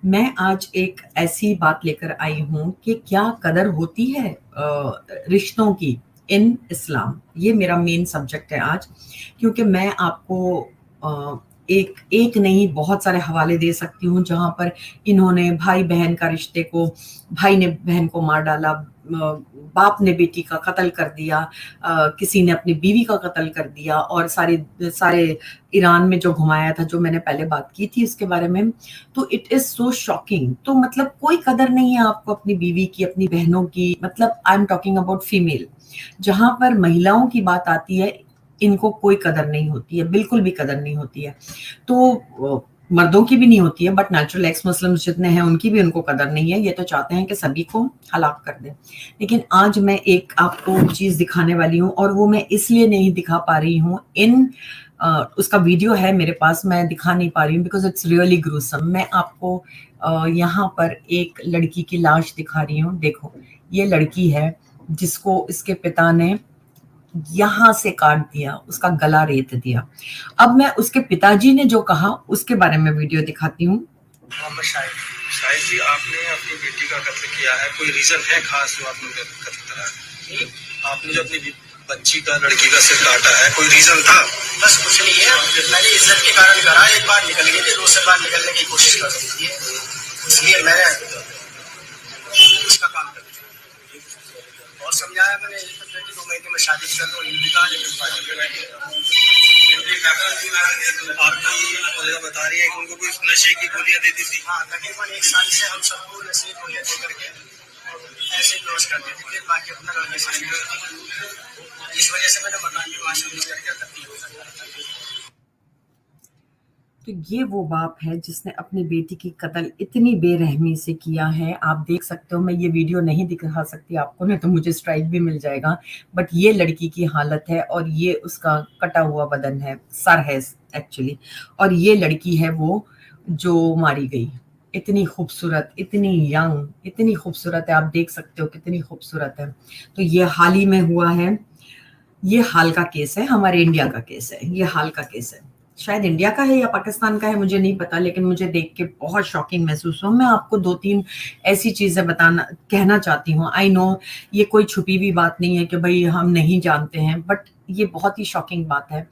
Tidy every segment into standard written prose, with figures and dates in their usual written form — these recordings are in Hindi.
मैं आज एक ऐसी बात लेकर आई हूँ कि क्या कदर होती है रिश्तों की इन इस्लाम। ये मेरा मेन सब्जेक्ट है आज, क्योंकि मैं आपको एक एक नहीं बहुत सारे हवाले दे सकती हूँ जहाँ पर इन्होंने भाई बहन का रिश्ते को, भाई ने बहन को मार डाला, बाप ने बेटी का कत्ल कर दिया, किसी ने अपनी बीवी का कत्ल कर दिया, और सारे सारे ईरान में जो घुमाया था, जो मैंने पहले बात की थी इसके बारे में। तो इट इज सो शॉकिंग। तो मतलब कोई कदर नहीं है आपको अपनी बीवी की, अपनी बहनों की। मतलब I am talking about female. जहां पर महिलाओं की बात आती है, इनको कोई कदर नहीं होती है, बिल्कुल भी कदर नहीं होती है। तो मर्दों की भी नहीं होती है, बट नेचुरल एक्स मुस्लिम्स जितने हैं उनकी भी उनको कदर नहीं है। ये तो चाहते हैं कि सभी को हलाक कर दें। लेकिन आज मैं एक आपको चीज दिखाने वाली हूँ, और वो मैं इसलिए नहीं दिखा पा रही हूँ। उसका वीडियो है मेरे पास, मैं दिखा नहीं पा रही हूँ बिकॉज इट्स रियली ग्रूसम। मैं आपको यहाँ पर एक लड़की की लाश दिखा रही हूँ। देखो, ये लड़की है जिसको इसके पिता ने यहां से काट दिया, उसका गला रेत दिया। अब मैं उसके पिताजी ने जो कहा उसके बारे में वीडियो दिखाती हूँ। मोहम्मद शाहिद जी, आपने अपनी बेटी का कत्ल किया है, कोई रीजन है खास जो आपने कत्ल करा है? आपने जो अपनी बच्ची का, लड़की का सिर काटा है, कोई रीजन था? बस कुछ नहीं है, मैंने इज्जत के कारण करा। एक बार निकल गई थी, दूसरी बार निकलने की कोशिश कर रही थी, इसलिए मैंने इसका काम कर दिया और समझाया मैंने। 2 महीने में शादी कर दो, ये भी कहा, लेकिन आपको बता रही है कि उनको कोई नशे की गोलियां देती थी? हाँ, तकरीबन 1 साल से हम सबको नशे की गोलियां दे करके ऐसे क्लोज कर देते थे, बाकी अपना रहने से। इस वजह से मैंने मकान की माशा करके तकलीफ हो सकता। तो ये वो बाप है जिसने अपनी बेटी की कत्ल इतनी बेरहमी से किया है। आप देख सकते हो, मैं ये वीडियो नहीं दिखा सकती आपको, नहीं तो मुझे स्ट्राइक भी मिल जाएगा। बट ये लड़की की हालत है, और ये उसका कटा हुआ बदन है, सर है एक्चुअली। और ये लड़की है वो जो मारी गई। इतनी खूबसूरत, इतनी यंग, इतनी खूबसूरत है। आप देख सकते हो कितनी खूबसूरत है। तो ये हाल ही में हुआ है। ये हाल का केस है, हमारे इंडिया का केस है। ये हाल का केस है, शायद इंडिया का है या पाकिस्तान का है, मुझे नहीं पता। लेकिन मुझे देख के बहुत शॉकिंग महसूस हुआ। मैं आपको 2-3 ऐसी चीजें कहना चाहती हूँ। आई नो ये कोई छुपी हुई बात नहीं है कि भाई हम नहीं जानते हैं, बट ये बहुत ही शॉकिंग बात है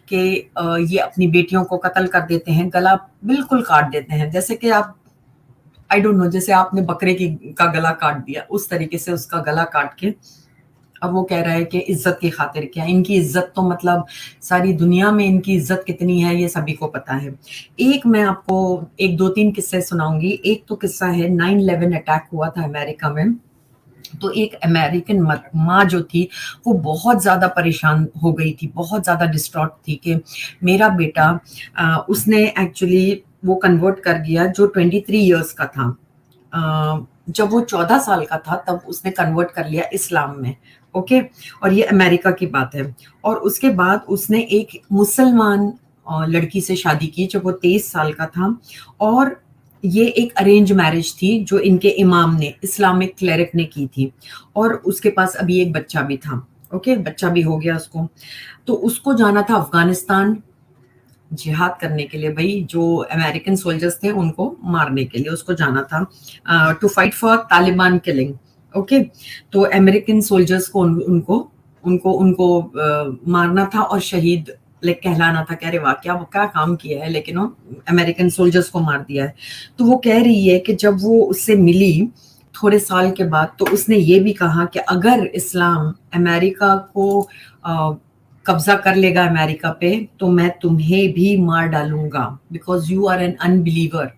कि ये अपनी बेटियों को कत्ल कर देते हैं, गला बिल्कुल काट देते हैं। जैसे कि आप, आई डोंट नो, जैसे आपने बकरे का गला काट दिया, उस तरीके से उसका गला काट के अब वो कह रहा है कि इज्जत की खातिर। क्या इनकी इज्जत, तो मतलब सारी दुनिया में इनकी इज्जत कितनी है ये सभी को पता है। एक मैं आपको 1-2-3 किस्से सुनाऊंगी। एक तो किस्सा है, 9/11 अटैक हुआ था अमेरिका में। तो एक अमेरिकन माँ जो थी वो बहुत ज्यादा परेशान हो गई थी, बहुत ज्यादा डिस्ट्रॉट थी कि मेरा बेटा, उसने एक्चुअली वो कन्वर्ट कर गया जो 23 इयर्स का था। जब वो 14 साल का था तब उसने कन्वर्ट कर लिया इस्लाम में। ओके, और ये अमेरिका की बात है। और उसके बाद उसने एक मुसलमान लड़की से शादी की जब वो 23 साल का था। और ये एक अरेंज मैरिज थी जो इनके इमाम ने, इस्लामिक क्लेरिक ने की थी। और उसके पास अभी एक बच्चा भी था। ओके, बच्चा भी हो गया उसको। तो उसको जाना था अफगानिस्तान जिहाद करने के लिए, भाई जो अमेरिकन सोल्जर्स थे उनको मारने के लिए उसको जाना था, to fight for Taliban killing. Okay, तो अमेरिकन सोल्जर्स को उनको उनको उनको मारना था और शहीद कहलाना था। कह रहे वाह, क्या क्या काम किया है, लेकिन वो अमेरिकन सोल्जर्स को मार दिया है। तो वो कह रही है कि जब वो उससे मिली थोड़े साल के बाद, तो उसने ये भी कहा कि अगर इस्लाम अमेरिका को कब्जा कर लेगा अमेरिका पे, तो मैं तुम्हें भी मार डालूंगा, because you are an unbeliever.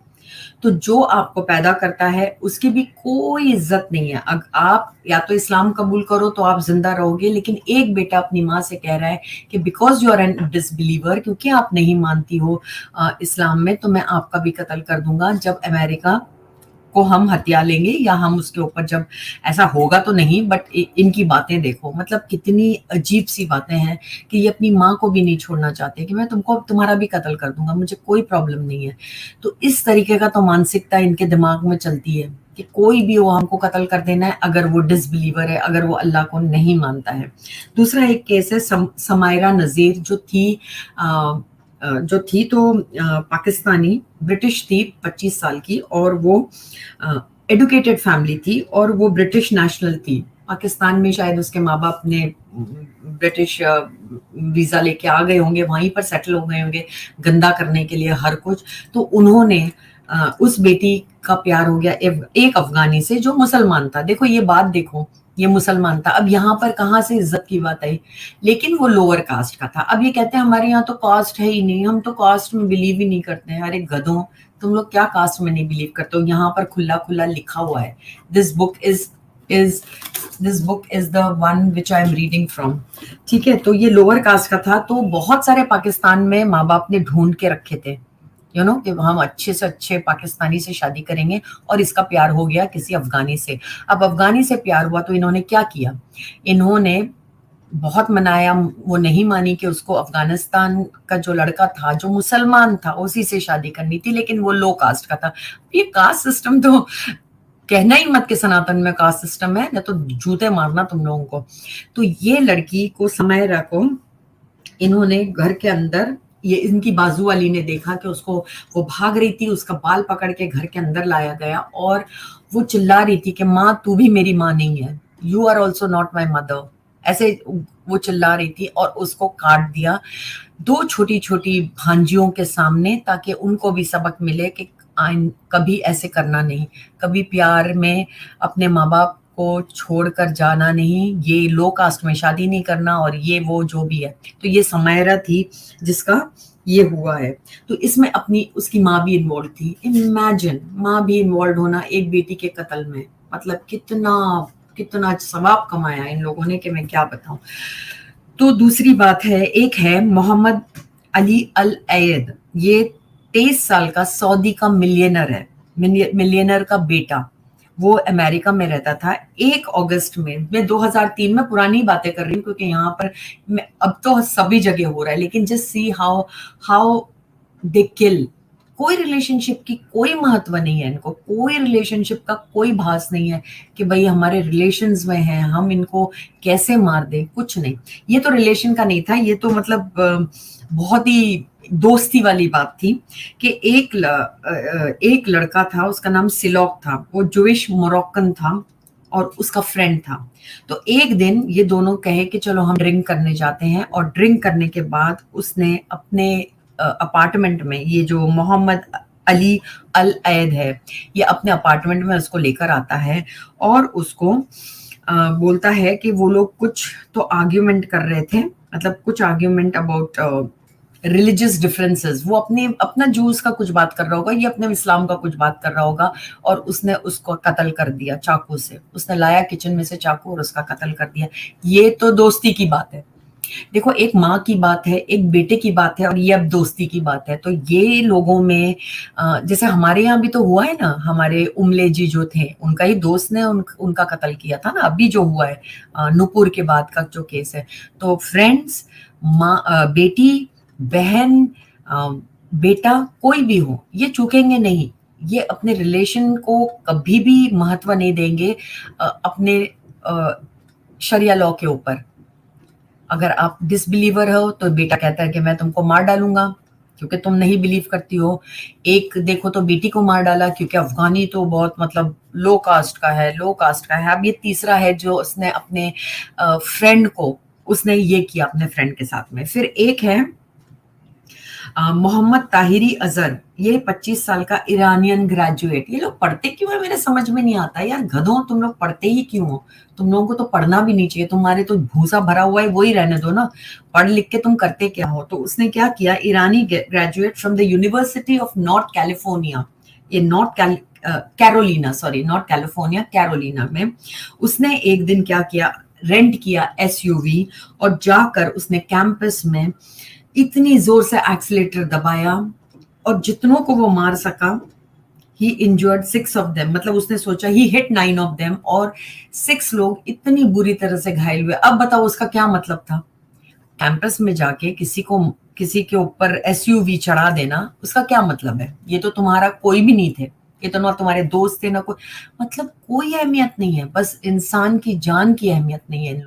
तो जो आपको पैदा करता है उसकी भी कोई इज्जत नहीं है। अगर आप या तो इस्लाम कबूल करो तो आप जिंदा रहोगे, लेकिन एक बेटा अपनी माँ से कह रहा है कि because you are an disbeliever, क्योंकि आप नहीं मानती हो इस्लाम में, तो मैं आपका भी कत्ल कर दूंगा जब अमेरिका को हम हथिया लेंगे, या हम उसके ऊपर, जब ऐसा होगा तो नहीं, बट इनकी बातें देखो, मतलब कितनी अजीब सी बातें हैं कि ये अपनी माँ को भी नहीं छोड़ना चाहते कि मैं तुमको, तुम्हारा भी कत्ल कर दूंगा, मुझे कोई प्रॉब्लम नहीं है। तो इस तरीके का तो मानसिकता इनके दिमाग में चलती है कि कोई भी हो हमको कत्ल कर देना है अगर वो डिसबिलीवर है, अगर वो अल्लाह को नहीं मानता है। दूसरा एक केस है समायरा नजीर जो थी जो थी तो पाकिस्तानी ब्रिटिश थी, 25 साल की, और वो एडुकेटेड फैमिली थी और वो ब्रिटिश नेशनल थी। पाकिस्तान में शायद उसके माँ बाप ने ब्रिटिश वीजा लेके आ गए होंगे, वहीं पर सेटल हो गए होंगे गंदा करने के लिए हर कुछ। तो उन्होंने उस बेटी का प्यार हो गया एक अफगानी से जो मुसलमान था। देखो ये बात देखो, ये मुसलमान था। अब यहाँ पर कहाँ से इज्जत की बात आई, लेकिन वो लोअर कास्ट का था। अब ये कहते हैं हमारे यहाँ तो कास्ट है ही नहीं, हम तो कास्ट में बिलीव ही नहीं करते हैं। अरे गधों, तुम लोग क्या कास्ट में नहीं बिलीव करते हो? यहाँ पर खुला खुला लिखा हुआ है। This book is the one which I am reading from. ठीक है, तो ये लोअर कास्ट का था। तो बहुत सारे पाकिस्तान में माँ बाप ने ढूंढ के रखे थे, यू नो, कि हम अच्छे से अच्छे पाकिस्तानी से शादी करेंगे, और इसका प्यार हो गया किसी अफगानी से। अब अफगानी से प्यार हुआ तो इन्होंने क्या किया, इन्होंने बहुत मनाया, वो नहीं मानी कि उसको अफगानिस्तान का जो लड़का था जो मुसलमान था उसी से शादी करनी थी, लेकिन वो लो कास्ट का था। ये कास्ट सिस्टम तो कहना ही मत कि सनातन में कास्ट सिस्टम है, न तो जूते मारना तुम लोगों को। तो ये लड़की को समय रखो, इन्होंने घर के अंदर, ये इनकी बाजू वाली ने देखा कि उसको, वो भाग रही थी, उसका बाल पकड़ के घर के अंदर लाया गया और वो चिल्ला रही थी कि माँ तू भी मेरी माँ नहीं है, you are also not my mother, ऐसे वो चिल्ला रही थी, और उसको काट दिया 2 छोटी छोटी भांजियों के सामने, ताकि उनको भी सबक मिले कि कभी ऐसे करना नहीं, कभी प्यार में अपने माँ बाप को छोड़कर जाना नहीं, ये लो कास्ट में शादी नहीं करना, और ये वो जो भी है। तो ये समायरा थी जिसका ये हुआ है। तो इसमें अपनी उसकी माँ भी इन्वॉल्व थी। इमेजिन माँ भी इन्वॉल्व होना एक बेटी के कत्ल में, मतलब कितना कितना सवाब कमाया इन लोगों ने कि मैं क्या बताऊं। तो दूसरी बात है, एक है मोहम्मद अली अल अयद, ये 23 साल का सऊदी का मिलियनर है, मिलियनर का बेटा। वो अमेरिका में रहता था। 1 अगस्त में, मैं 2003 में पुरानी बातें कर रही हूँ क्योंकि यहाँ पर अब तो सभी जगह हो रहा है, लेकिन जस्ट सी हाउ दे किल। कोई रिलेशनशिप की कोई महत्व नहीं है इनको, कोई रिलेशनशिप का कोई भास नहीं है कि भाई हमारे रिलेशंस में हैं, हम इनको कैसे मार दें, कुछ नहीं। ये तो रिलेशन का नहीं था, ये तो मतलब बहुत ही दोस्ती वाली बात थी कि एक लड़का था, उसका नाम सिलॉक था, वो जुइश मोरक्कन था और उसका फ्रेंड था। तो एक दिन ये दोनों कहे कि चलो हम ड्रिंक करने जाते हैं, और ड्रिंक करने के बाद उसने अपने अपार्टमेंट में, ये जो मोहम्मद अली अल अयद है, ये अपने अपार्टमेंट में उसको लेकर आता है और उसको बोलता है कि वो लोग कुछ तो आर्ग्यूमेंट कर रहे थे, मतलब कुछ आर्ग्यूमेंट अबाउट रिलीजियस डिफरेंसेस। वो अपना जूस का कुछ बात कर रहा होगा, ये अपने इस्लाम का कुछ बात कर रहा होगा, और उसने उसको कत्ल कर दिया चाकू से। उसने लाया किचन में से चाकू और उसका कत्ल कर दिया। ये तो दोस्ती की बात है। देखो, एक माँ की बात है, एक बेटे की बात है, और ये अब दोस्ती की बात है। तो ये लोगों में जैसे हमारे यहाँ भी तो हुआ है ना, हमारे उमले जी जो थे, उनका ही दोस्त ने उनका कत्ल किया था ना, अभी जो हुआ है नूपुर के बाद का जो केस है। तो फ्रेंड्स, माँ, बेटी, बहन, बेटा, कोई भी हो, ये चूकेंगे नहीं। ये अपने रिलेशन को कभी भी महत्व नहीं देंगे अपने शरिया लॉ के ऊपर। अगर आप डिसबिलीवर हो तो बेटा कहता है कि मैं तुमको मार डालूंगा क्योंकि तुम नहीं बिलीव करती हो। एक देखो तो बेटी को मार डाला क्योंकि अफगानी तो बहुत मतलब लो कास्ट का है, लो कास्ट का है। अब ये तीसरा है जो उसने अपने फ्रेंड को, उसने ये किया अपने फ्रेंड के साथ में। फिर एक है मोहम्मद ताहिरी अजहर, ये 25 साल का ईरानियन ग्रेजुएट। ये लोग पढ़ते क्यों है मेरे समझ में नहीं आता यार, गधों, तुम लोग पढ़ते ही क्यों हो? तुम लोगों को तो पढ़ना भी नहीं चाहिए, तुम्हारे तो भूसा भरा हुआ है, वही रहने दो ना, पढ़ लिख के तुम करते क्या हो? तो उसने क्या किया, Irani graduate from the university of North California, ये Carolina, sorry not California, Carolina में, उसने एक दिन क्या किया, रेंट किया एसयूवी और जाकर उसने कैंपस में इतनी जोर से एक्सीलेटर दबाया और जितनों को वो मार सका, ही इंजर्ड 6 of them, मतलब उसने सोचा ही हिट 9 of them, और 6 लोग इतनी बुरी तरह से घायल हुए। अब बताओ उसका क्या मतलब था? कैंपस में जाके किसी के ऊपर एसयूवी चढ़ा देना, उसका क्या मतलब है? ये तो तुम्हारा कोई भी नहीं थे, ये तो ना तुम्हारे दोस्त थे, ना कोई, मतलब कोई अहमियत नहीं है, बस इंसान की जान की अहमियत नहीं है।